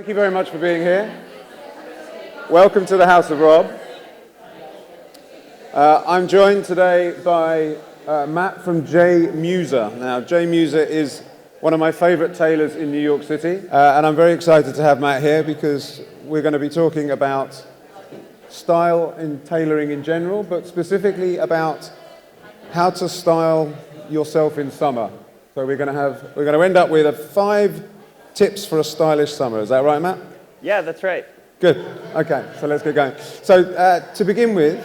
Thank you very much for being here. Welcome to the House of Robb. I'm joined today by Matt from Mueser. Now, Mueser is one of my favorite tailors in New York City, and I'm very excited to have Matt here because we're going to be talking about style in tailoring in general, but specifically about how to style yourself in summer. So we're going to end up with 5 tips for a stylish summer. Is that right, Matt? Yeah, that's right. Good. Okay, so let's get going. So to begin with,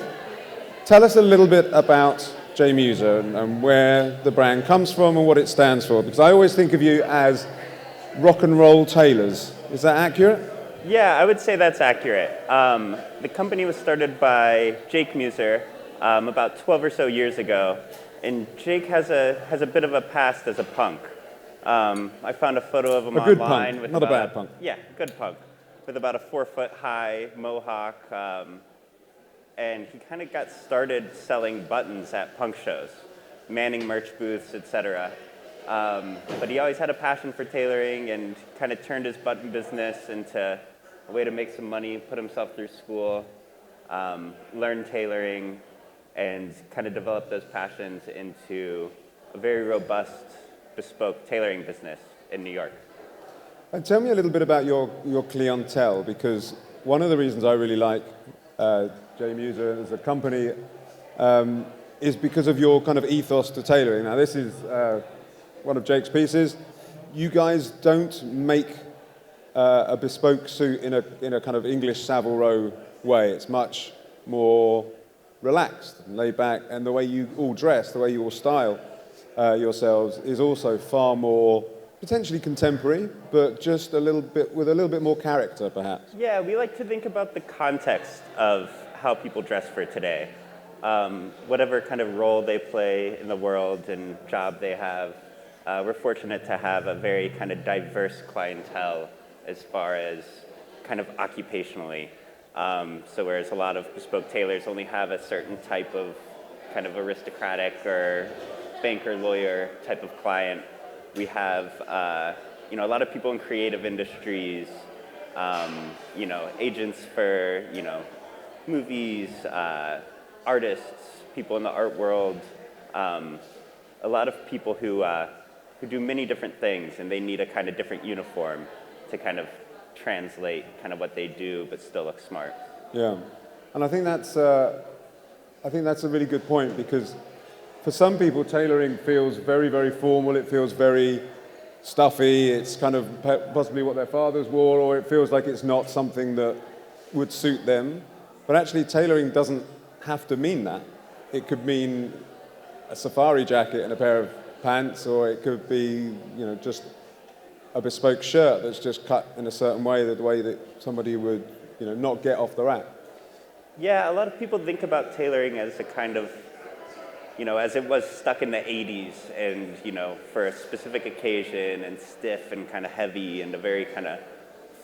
tell us a little bit about Mueser and where the brand comes from and what it stands for, because I always think of you as rock and roll tailors. Is that accurate? Yeah, I would say that's accurate. The company was started by Jake Mueser about 12 or so years ago, and Jake has a bit of a past as a punk. I found a photo of him a good online punk, with not a bad punk. Yeah, good punk, with about a 4-foot-high mohawk, and he kind of got started selling buttons at punk shows, manning merch booths, etc. But he always had a passion for tailoring and kind of turned his button business into a way to make some money, put himself through school, learn tailoring, and kind of develop those passions into a very robust, bespoke tailoring business in New York. And tell me a little bit about your clientele, because one of the reasons I really like Mueser as a company is because of your kind of ethos to tailoring. Now, this is one of Jake's pieces. You guys don't make a bespoke suit in a kind of English Savile Row way. It's much more relaxed and laid back, and the way you all dress, the way you all style yourselves is also far more potentially contemporary, but just with a little bit more character, perhaps. Yeah, we like to think about the context of how people dress for today. Whatever kind of role they play in the world and job they have, we're fortunate to have a very kind of diverse clientele as far as kind of occupationally. So whereas a lot of bespoke tailors only have a certain type of kind of aristocratic or banker, lawyer type of client, we have a lot of people in creative industries, agents for movies, artists, people in the art world, a lot of people who do many different things, and they need a kind of different uniform to kind of translate kind of what they do, but still look smart. Yeah, and I think that's a really good point, because for some people, tailoring feels very, very formal. It feels very stuffy. It's kind of possibly what their fathers wore, or it feels like it's not something that would suit them. But actually, tailoring doesn't have to mean that. It could mean a safari jacket and a pair of pants, or it could be, just a bespoke shirt that's just cut in a certain way, the way that somebody would, not get off the rack. Yeah, a lot of people think about tailoring as a kind of, as it was stuck in the 80s and, for a specific occasion and stiff and kind of heavy and a very kind of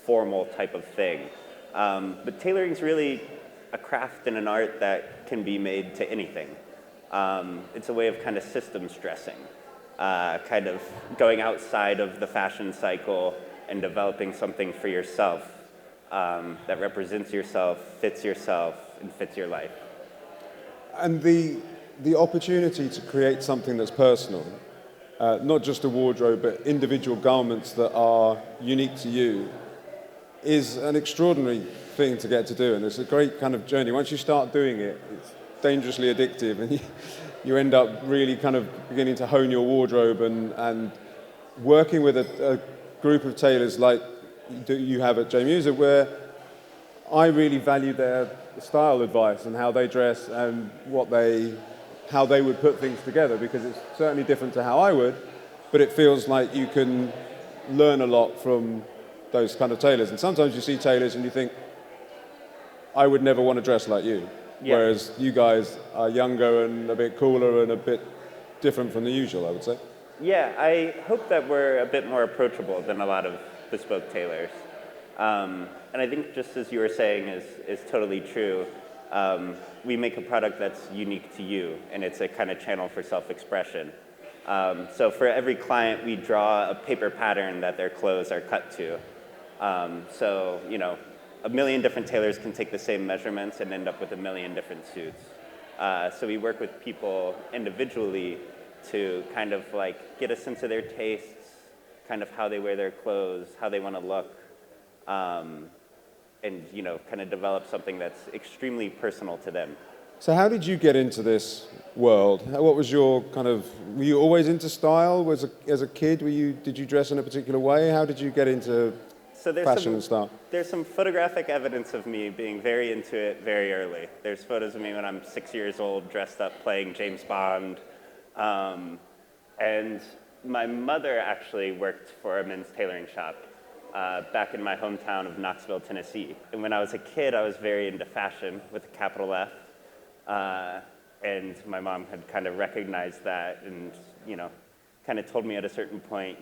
formal type of thing. But tailoring is really a craft and an art that can be made to anything. It's a way of kind of systems dressing, kind of going outside of the fashion cycle and developing something for yourself that represents yourself, fits yourself, and fits your life. And the opportunity to create something that's personal, not just a wardrobe, but individual garments that are unique to you, is an extraordinary thing to get to do, and it's a great kind of journey. Once you start doing it, it's dangerously addictive, and you end up really kind of beginning to hone your wardrobe and working with a group of tailors like you have at Mueser, where I really value their style advice and how they dress and how they would put things together, because it's certainly different to how I would, but it feels like you can learn a lot from those kind of tailors. And sometimes you see tailors and you think, I would never want to dress like you. Yeah. Whereas you guys are younger and a bit cooler and a bit different from the usual, I would say. Yeah, I hope that we're a bit more approachable than a lot of bespoke tailors. And I think, just as you were saying, is totally true. We make a product that's unique to you, and it's a kind of channel for self-expression. So for every client, we draw a paper pattern that their clothes are cut to. So, a million different tailors can take the same measurements and end up with a million different suits. So we work with people individually to kind of like get a sense of their tastes, kind of how they wear their clothes, how they want to look, and kind of develop something that's extremely personal to them. So how did you get into this world? What was your were you always into style? As a kid, did you dress in a particular way? How did you get into fashion and style? There's some photographic evidence of me being very into it very early. There's photos of me when I'm 6 years old, dressed up playing James Bond. And my mother actually worked for a men's tailoring shop back in my hometown of Knoxville, Tennessee. And when I was a kid, I was very into fashion with a capital F. And my mom had kind of recognized that and, kind of told me at a certain point,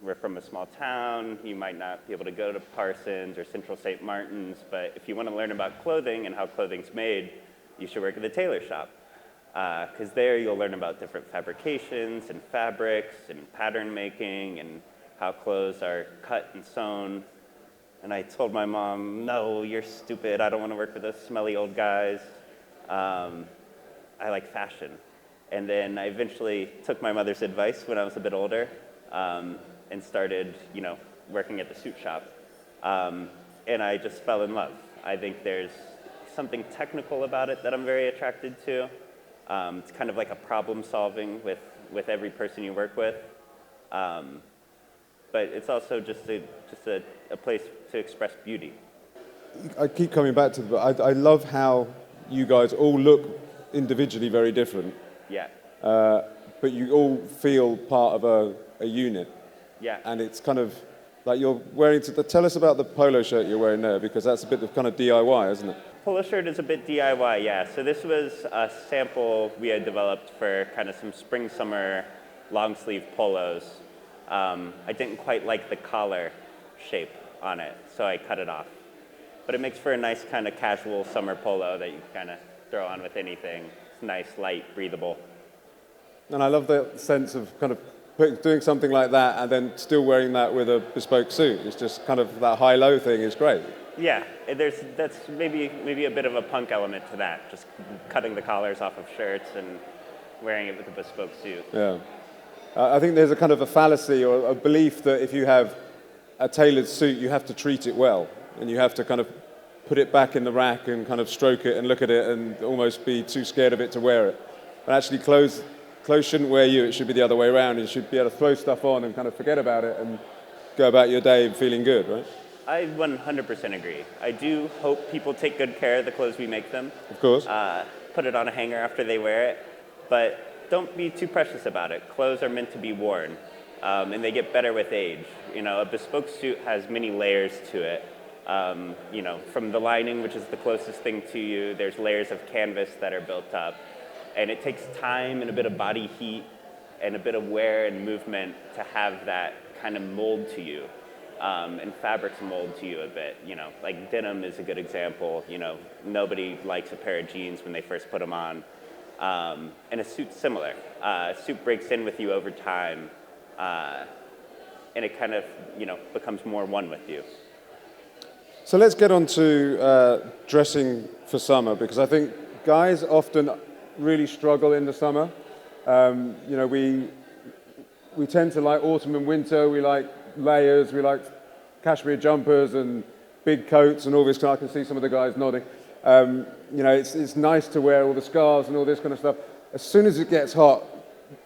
we're from a small town, you might not be able to go to Parsons or Central St. Martin's, but if you want to learn about clothing and how clothing's made, you should work at a tailor shop. Because there you'll learn about different fabrications and fabrics and pattern making and how clothes are cut and sewn. And I told my mom, no, you're stupid, I don't want to work with those smelly old guys. I like fashion. And then I eventually took my mother's advice when I was a bit older and started, working at the suit shop. And I just fell in love. I think there's something technical about it that I'm very attracted to. It's kind of like a problem solving with every person you work with. But it's also just a place to express beauty. I keep coming back to it, but I love how you guys all look individually very different. Yeah. But you all feel part of a unit. Yeah. And it's kind of like you're wearing... Tell us about the polo shirt you're wearing there, because that's a bit of kind of DIY, isn't it? Polo shirt is a bit DIY, yeah. So this was a sample we had developed for kind of some spring-summer long-sleeve polos. I didn't quite like the collar shape on it, so I cut it off. But it makes for a nice kind of casual summer polo that you kind of throw on with anything. It's nice, light, breathable. And I love the sense of kind of doing something like that and then still wearing that with a bespoke suit. It's just kind of that high-low thing is great. Yeah, that's maybe a bit of a punk element to that, just cutting the collars off of shirts and wearing it with a bespoke suit. Yeah. I think there's a kind of a fallacy or a belief that if you have a tailored suit, you have to treat it well. And you have to kind of put it back in the rack and kind of stroke it and look at it and almost be too scared of it to wear it. But actually clothes shouldn't wear you, it should be the other way around. You should be able to throw stuff on and kind of forget about it and go about your day feeling good, right? I 100% agree. I do hope people take good care of the clothes we make them. Of course. Put it on a hanger after they wear it, but don't be too precious about it. Clothes are meant to be worn, and they get better with age. A bespoke suit has many layers to it. From the lining, which is the closest thing to you, there's layers of canvas that are built up. And it takes time and a bit of body heat and a bit of wear and movement to have that kind of mold to you. And fabrics mold to you a bit, like denim is a good example. Nobody likes a pair of jeans when they first put them on. And a suit's similar. A suit breaks in with you over time, and it kind of, becomes more one with you. So let's get on to dressing for summer, because I think guys often really struggle in the summer. We tend to like autumn and winter, we like layers, we like cashmere jumpers and big coats and all this. I can see some of the guys nodding. It's nice to wear all the scarves and all this kind of stuff. As soon as it gets hot,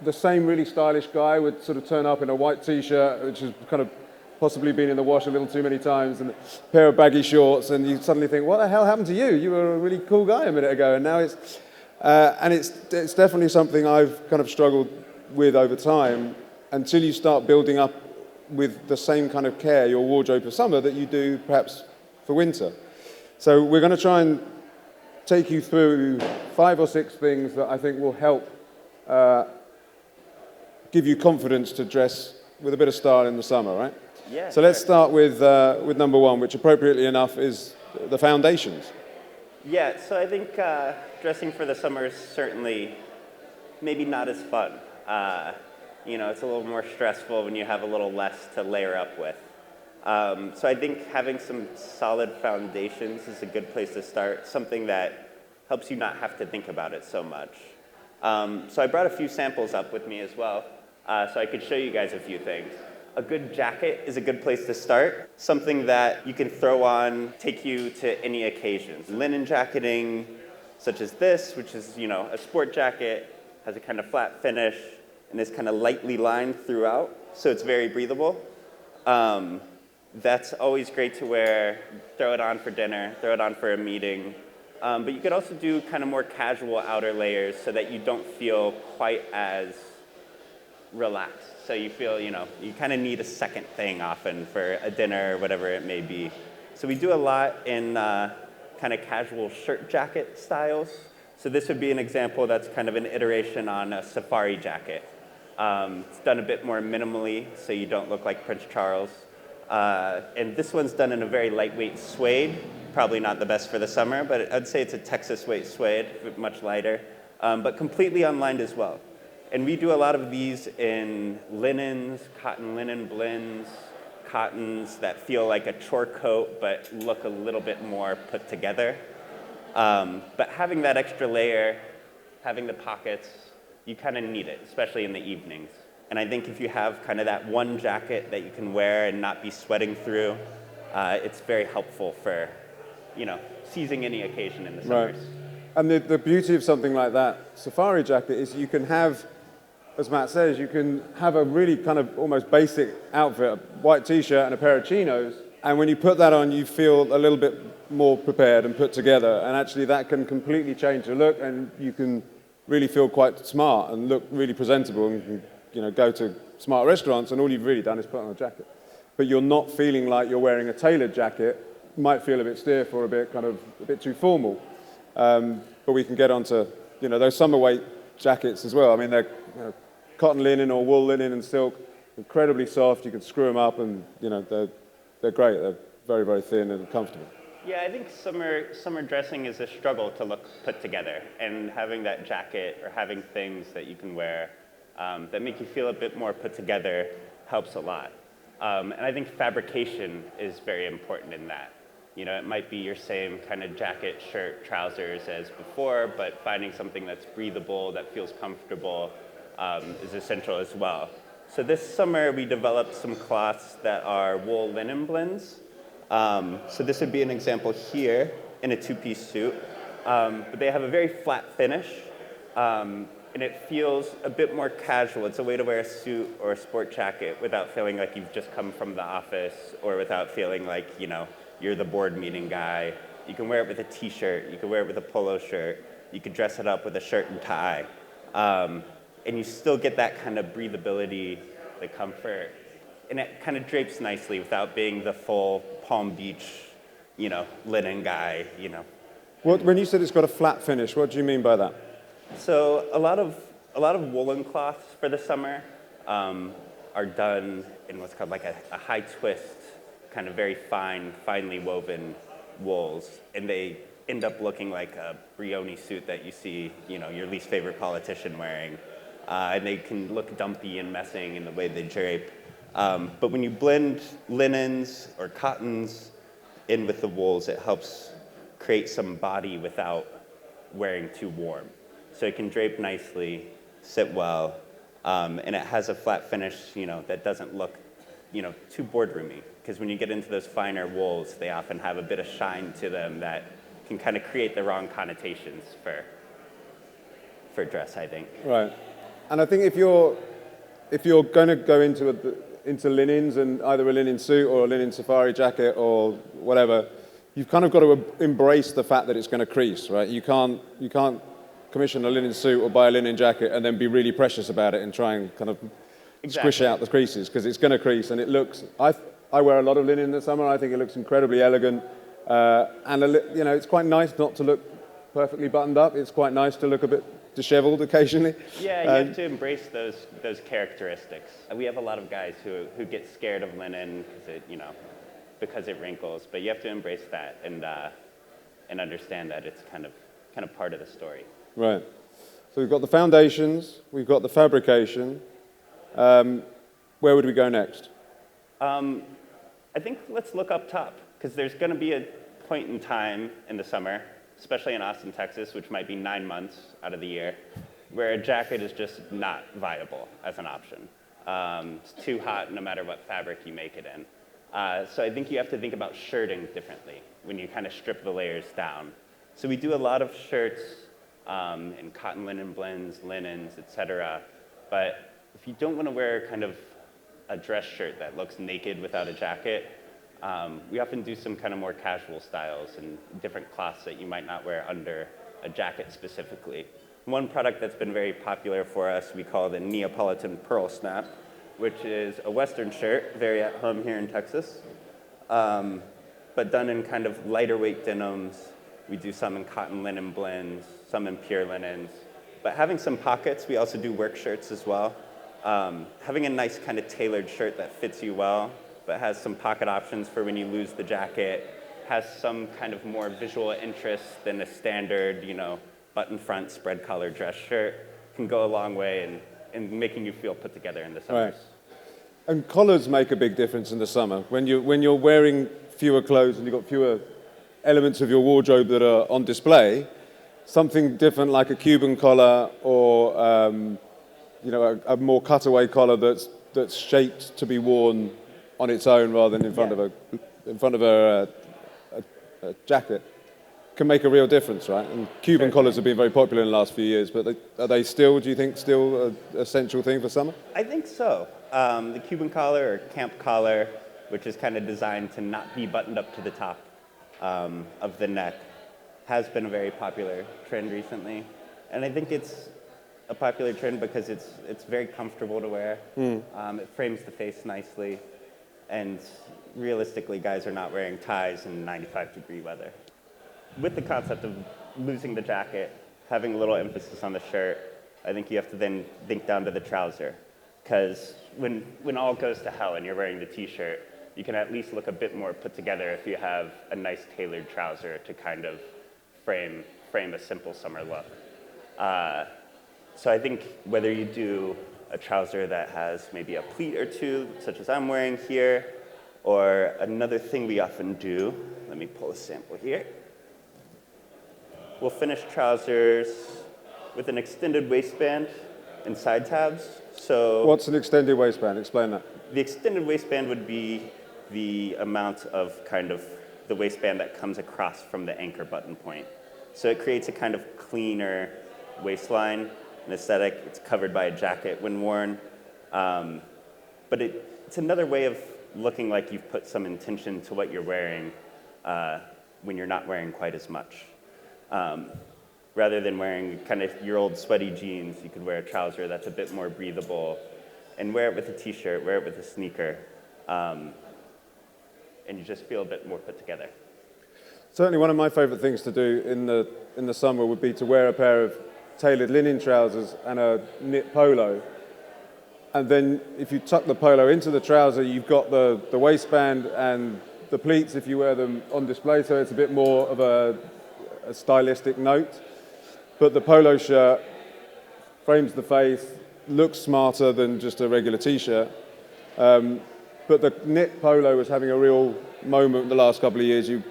the same really stylish guy would sort of turn up in a white t-shirt, which has kind of possibly been in the wash a little too many times, and a pair of baggy shorts, and you suddenly think, what the hell happened to you? You were a really cool guy a minute ago, and now it's... and it's definitely something I've kind of struggled with over time, until you start building up with the same kind of care your wardrobe for summer that you do perhaps for winter. So we're going to try and take you through 5 or 6 things that I think will help give you confidence to dress with a bit of style in the summer, right? Yeah. So let's start with number 1, which appropriately enough is the foundations. Yeah, so I think dressing for the summer is certainly maybe not as fun. It's a little more stressful when you have a little less to layer up with. So I think having some solid foundations is a good place to start, something that helps you not have to think about it so much. So I brought a few samples up with me as well, so I could show you guys a few things. A good jacket is a good place to start, something that you can throw on, take you to any occasions. Linen jacketing, such as this, which is, a sport jacket, has a kind of flat finish, and is kind of lightly lined throughout, so it's very breathable. That's always great to wear, throw it on for dinner, throw it on for a meeting. But you could also do kind of more casual outer layers so that you don't feel quite as relaxed. So you feel, you kind of need a second thing often for a dinner or whatever it may be. So we do a lot in kind of casual shirt jacket styles. So this would be an example that's kind of an iteration on a safari jacket. It's done a bit more minimally so you don't look like Prince Charles. And this one's done in a very lightweight suede. Probably not the best for the summer, but I'd say it's a Texas weight suede, much lighter, but completely unlined as well. And we do a lot of these in linens, cotton linen blends, cottons that feel like a chore coat but look a little bit more put together. But having that extra layer, having the pockets, you kind of need it, especially in the evenings. And I think if you have kind of that one jacket that you can wear and not be sweating through, it's very helpful for, seizing any occasion in the summers. Right. And the beauty of something like that safari jacket is you can have, as Matt says, you can have a really kind of almost basic outfit, a white t-shirt and a pair of chinos, and when you put that on, you feel a little bit more prepared and put together, and actually that can completely change the look, and you can really feel quite smart and look really presentable, and you can, go to smart restaurants, and all you've really done is put on a jacket. But you're not feeling like you're wearing a tailored jacket. Might feel a bit stiff or a bit too formal. But we can get onto, those summer weight jackets as well. I mean, they're cotton linen or wool linen and silk, incredibly soft. You can screw them up, and they're great. They're very, very thin and comfortable. Yeah, I think summer dressing is a struggle to look put together, and having that jacket or having things that you can wear that make you feel a bit more put together helps a lot. And I think fabrication is very important in that. It might be your same kind of jacket, shirt, trousers as before, but finding something that's breathable, that feels comfortable, is essential as well. So this summer, we developed some cloths that are wool linen blends. So this would be an example here in a two-piece suit. But they have a very flat finish, and it feels a bit more casual. It's a way to wear a suit or a sport jacket without feeling like you've just come from the office, or without feeling like, you're the board meeting guy. You can wear it with a t-shirt. You can wear it with a polo shirt. You could dress it up with a shirt and tie. And you still get that kind of breathability, the comfort. And it kind of drapes nicely without being the full Palm Beach, linen guy, When you said it's got a flat finish, what do you mean by that? So a lot of woolen cloths for the summer are done in what's called like a high twist, kind of very finely woven wools, and they end up looking like a Brioni suit that you see, your least favorite politician wearing, and they can look dumpy and messing in the way they drape. But when you blend linens or cottons in with the wools, it helps create some body without wearing too warm. So it can drape nicely, sit well, and it has a flat finish, that doesn't look, too boardroomy. Because when you get into those finer wools, they often have a bit of shine to them that can kind of create the wrong connotations for dress, I think. Right. And I think if you're going to go into linens, and either a linen suit or a linen safari jacket or whatever, you've kind of got to embrace the fact that it's going to crease, right? You can't commission a linen suit or buy a linen jacket and then be really precious about it and try and kind of squish out the creases, because it's going to crease, and it looks. I wear a lot of linen in the summer. I think it looks incredibly elegant, and it's quite nice not to look perfectly buttoned up. It's quite nice to look a bit disheveled occasionally. Yeah, you have to embrace those characteristics. We have a lot of guys who get scared of linen because it wrinkles, but you have to embrace that and understand that it's kind of part of the story. Right. So we've got the foundations, we've got the fabrication. Where would we go next? I I think let's look up top, because there's going to be a point in time in the summer, especially in Austin, Texas, which might be 9 months out of the year, where a jacket is just not viable as an option. It's too hot no matter what fabric you make it in. So I think you have to think about shirting differently when you kind of strip the layers down. So we do a lot of shirts in cotton linen blends, linens, etc. But if you don't want to wear kind of a dress shirt that looks naked without a jacket, we often do some kind of more casual styles and different cloths that you might not wear under a jacket specifically. One product that's been very popular for us we call the Neapolitan Pearl Snap, which is a Western shirt, very at home here in Texas, but done in kind of lighter weight denims. We do some in cotton linen blends, some in pure linens. But having some pockets, we also do work shirts as well. Having a nice kind of tailored shirt that fits you well, but has some pocket options for when you lose the jacket, has some kind of more visual interest than a standard, button front, spread collar dress shirt, can go a long way in making you feel put together in the summers. Right. And collars make a big difference in the summer. When you're wearing fewer clothes and you've got fewer elements of your wardrobe that are on display, something different like a Cuban collar or a more cutaway collar that's shaped to be worn on its own rather than in front of a jacket can make a real difference, right? And Cuban collars have been very popular in the last few years, but are they still, do you think, still an essential thing for summer? I think so. The Cuban collar or camp collar, which is kind of designed to not be buttoned up to the top of the neck, has been a very popular trend recently. And I think it's a popular trend because it's very comfortable to wear. It frames the face nicely. And realistically, guys are not wearing ties in 95-degree weather. With the concept of losing the jacket, having a little emphasis on the shirt, I think you have to then think down to the trouser. Because when all goes to hell and you're wearing the t-shirt, you can at least look a bit more put together if you have a nice tailored trouser to kind of frame a simple summer look. So I think whether you do a trouser that has maybe a pleat or two, such as I'm wearing here, or another thing we often do, let me pull a sample here. We'll finish trousers with an extended waistband and side tabs. So what's an extended waistband? Explain that. The extended waistband would be the amount of kind of the waistband that comes across from the anchor button point. So it creates a kind of cleaner waistline, an aesthetic. It's covered by a jacket when worn. But it's another way of looking like you've put some intention to what you're wearing when you're not wearing quite as much. Rather than wearing kind of your old sweaty jeans, you could wear a trouser that's a bit more breathable and wear it with a t-shirt, wear it with a sneaker, and you just feel a bit more put together. Certainly one of my favorite things to do in the summer would be to wear a pair of tailored linen trousers and a knit polo. And then if you tuck the polo into the trouser, you've got the waistband and the pleats if you wear them on display, so it's a bit more of a stylistic note. But the polo shirt frames the face, looks smarter than just a regular t-shirt. But the knit polo was having a real moment the last couple of years. You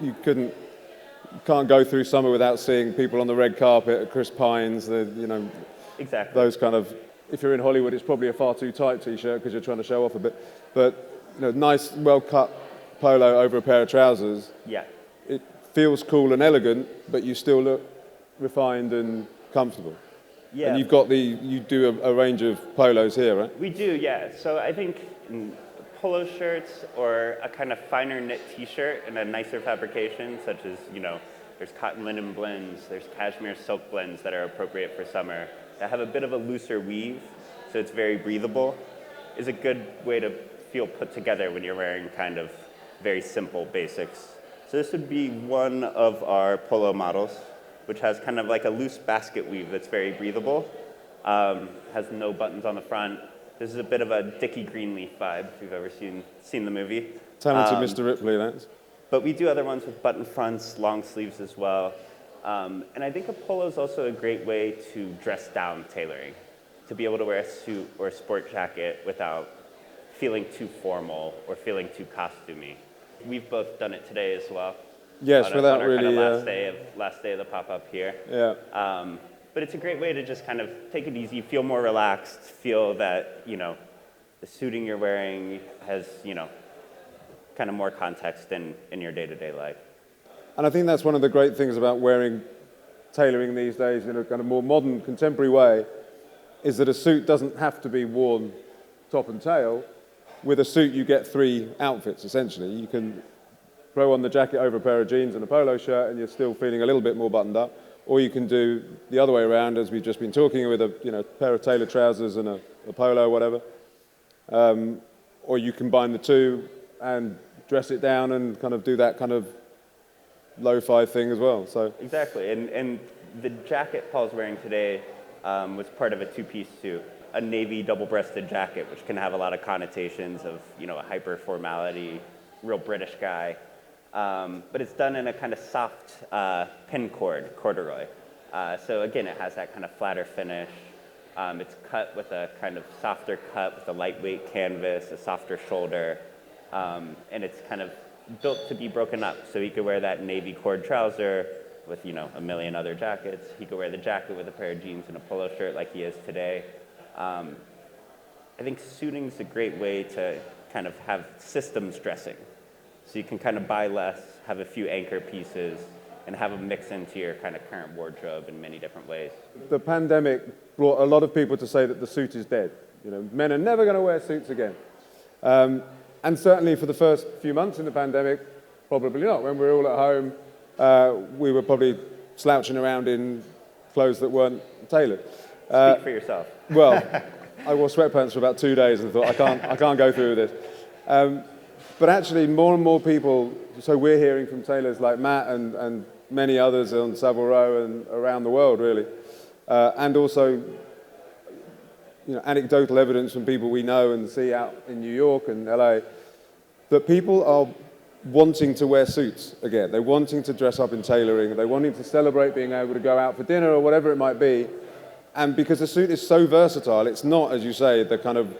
can't go through summer without seeing people on the red carpet at Chris Pine's, Exactly. Those kind of, if you're in Hollywood, it's probably a far too tight t-shirt because you're trying to show off a bit. But nice, well-cut polo over a pair of trousers. Yeah. It feels cool and elegant, but you still look refined and comfortable. Yeah. And you do a range of polos here, right? We do, yeah. So I think polo shirts or a kind of finer knit t-shirt in a nicer fabrication, such as, there's cotton linen blends, there's cashmere silk blends that are appropriate for summer, that have a bit of a looser weave, so it's very breathable, is a good way to feel put together when you're wearing kind of very simple basics. So this would be one of our polo models, which has kind of like a loose basket weave that's very breathable, has no buttons on the front. This is a bit of a Dickie Greenleaf vibe, if you've ever seen the movie. Talented Mr. Ripley, that's. But we do other ones with button fronts, long sleeves as well. And I think a polo is also a great way to dress down tailoring, to be able to wear a suit or a sport jacket without feeling too formal or feeling too costumey. we've both done it today as well. Yes, without on our really. kind of last day of the pop-up here. Yeah. But it's a great way to just kind of take it easy, feel more relaxed, feel that, the suiting you're wearing has, kind of more context in your day-to-day life. And I think that's one of the great things about wearing tailoring these days in a kind of more modern, contemporary way, is that a suit doesn't have to be worn top and tail. With a suit, you get 3 outfits, essentially. You can throw on the jacket over a pair of jeans and a polo shirt, and you're still feeling a little bit more buttoned up. Or you can do the other way around, as we've just been talking, with a pair of tailored trousers and a polo or whatever. Or you combine the two and dress it down and kind of do that kind of lo-fi thing as well. So exactly, and the jacket Paul's wearing today was part of a 2-piece suit, a navy double-breasted jacket, which can have a lot of connotations of a hyper formality, real British guy. But it's done in a kind of soft pin cord, corduroy. So again, it has that kind of flatter finish. It's cut with a kind of softer cut with a lightweight canvas, a softer shoulder, and it's kind of built to be broken up. So he could wear that navy cord trouser with a million other jackets. He could wear the jacket with a pair of jeans and a polo shirt like he is today. I think suiting's a great way to kind of have systems dressing. So you can kind of buy less, have a few anchor pieces, and have them mix into your kind of current wardrobe in many different ways. The pandemic brought a lot of people to say that the suit is dead. Men are never going to wear suits again. And certainly for the first few months in the pandemic, probably not. When we were all at home, we were probably slouching around in clothes that weren't tailored. Speak for yourself. Well, I wore sweatpants for about 2 days and thought, I can't go through this. But actually, more and more people, so we're hearing from tailors like Matt and many others on Savile Row and around the world, really. And also, anecdotal evidence from people we know and see out in New York and LA, that people are wanting to wear suits again. They're wanting to dress up in tailoring. They're wanting to celebrate being able to go out for dinner or whatever it might be. And because the suit is so versatile, it's not, as you say, the kind of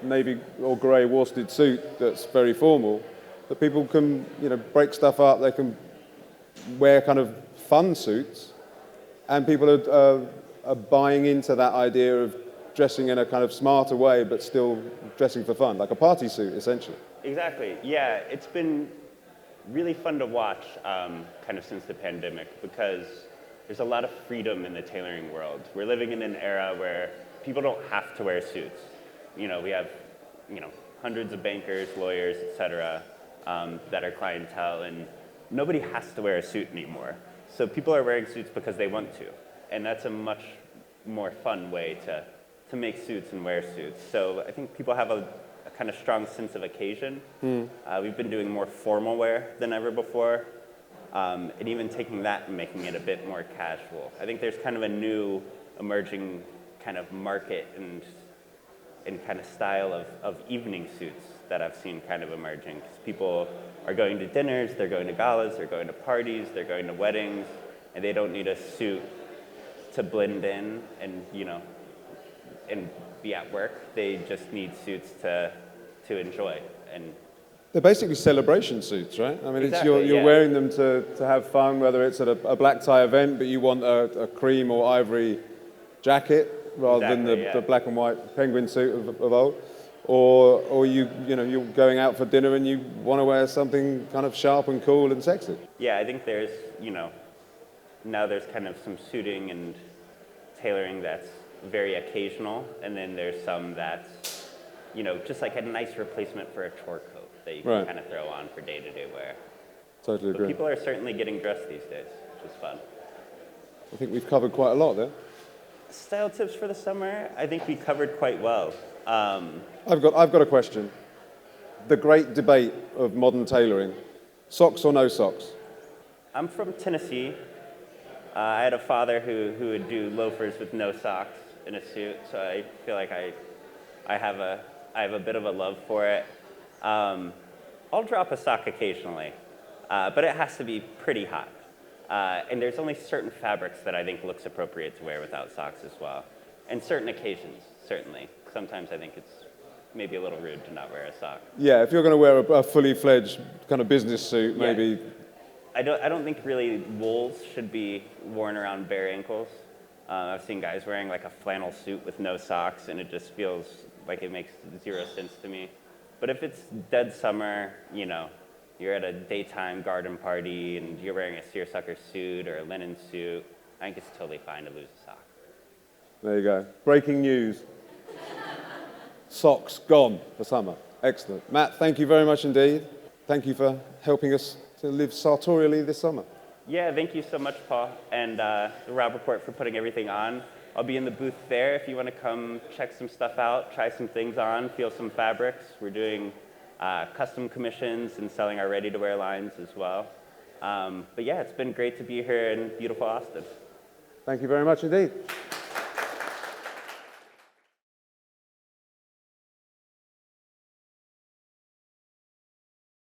navy or grey worsted suit that's very formal, that people can, break stuff up. They can wear kind of fun suits, and people are buying into that idea of dressing in a kind of smarter way, but still dressing for fun, like a party suit, essentially. Exactly. Yeah, it's been really fun to watch kind of since the pandemic, because there's a lot of freedom in the tailoring world. We're living in an era where people don't have to wear suits. We have, hundreds of bankers, lawyers, et cetera, that are clientele, and nobody has to wear a suit anymore. So people are wearing suits because they want to, and that's a much more fun way to make suits and wear suits. So I think people have a kind of strong sense of occasion. We've been doing more formal wear than ever before, and even taking that and making it a bit more casual. I think there's kind of a new emerging kind of market and kind of style of evening suits that I've seen kind of emerging. 'Cause people are going to dinners, they're going to galas, they're going to parties, they're going to weddings, and they don't need a suit to blend in and, and be at work. They just need suits to enjoy. And they're basically celebration suits, right? I mean, exactly, you're wearing them to have fun, whether it's at a black tie event, but you want a cream or ivory jacket rather than the black and white penguin suit of old. Or you're going out for dinner and you want to wear something kind of sharp and cool and sexy. Yeah, I think there's, now there's kind of some suiting and tailoring that's very occasional, and then there's some that's, just like a nice replacement for a chore coat that you can kind of throw on for day-to-day wear. Totally agree. But people are certainly getting dressed these days, which is fun. I think we've covered quite a lot there. Style tips for the summer, I think we covered quite well. I've got a question. The great debate of modern tailoring: socks or no socks? I'm from Tennessee. I had a father who would do loafers with no socks in a suit, so I feel like I have a bit of a love for it. I'll drop a sock occasionally, but it has to be pretty hot. And there's only certain fabrics that I think looks appropriate to wear without socks as well. And certain occasions, certainly. Sometimes I think it's maybe a little rude to not wear a sock. Yeah, if you're going to wear a fully fledged kind of business suit, Yeah. maybe. I don't think really wools should be worn around bare ankles. I've seen guys wearing like a flannel suit with no socks, and it just feels like it makes zero sense to me. But if it's dead summer, you know, you're at a daytime garden party and you're wearing a seersucker suit or a linen suit, I think it's totally fine to lose a sock. There you go. Breaking news. Socks gone for summer. Excellent. Matt, thank you very much indeed. Thank you for helping us to live sartorially this summer. Yeah, thank you so much, Paul, and the Robb Report for putting everything on. I'll be in the booth there if you want to come check some stuff out, try some things on, feel some fabrics. We're doing custom commissions and selling our ready-to-wear lines as well. But yeah, it's been great to be here in beautiful Austin. Thank you very much indeed.